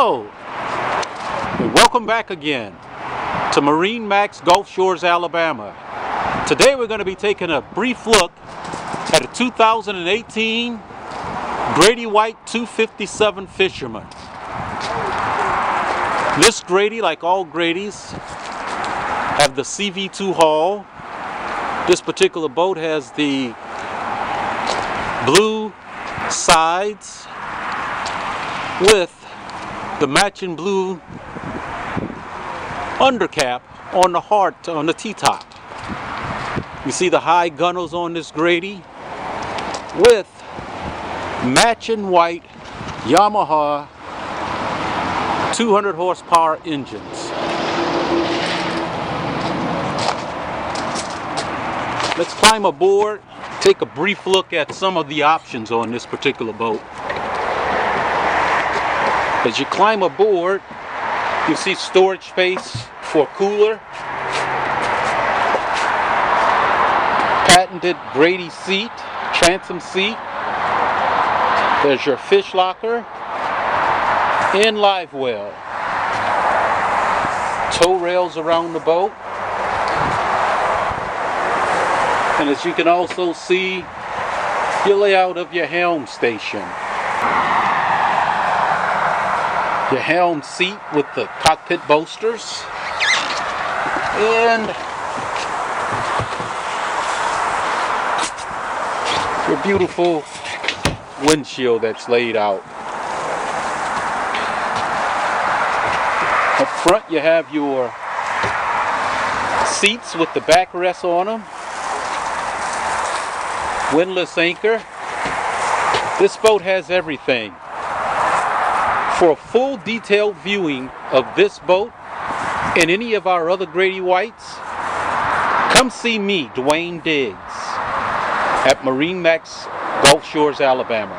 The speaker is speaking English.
Hello, and welcome back again to MarineMax Gulf Shores, Alabama. Today we're going to be taking a brief look at a 2018 Grady-White 257 Fisherman. This Grady, like all Gradys, have the CV2 hull. This particular boat has the blue sides with the matching blue undercap on the heart, on the T-top. You see the high gunnels on this Grady with matching white Yamaha 200 horsepower engines. Let's climb aboard, take a brief look at some of the options on this particular boat. As you climb aboard, you see storage space for cooler, patented Grady seat, transom seat. There's your fish locker and live well. Tow rails around the boat. And as you can also see, your layout of your helm station. Your helm seat with the cockpit bolsters. And your beautiful windshield that's laid out. Up front you have your seats with the backrests on them. Windlass anchor. This boat has everything. For a full detailed viewing of this boat and any of our other Grady-Whites, come see me, Dwayne Diggs, at MarineMax Gulf Shores, Alabama.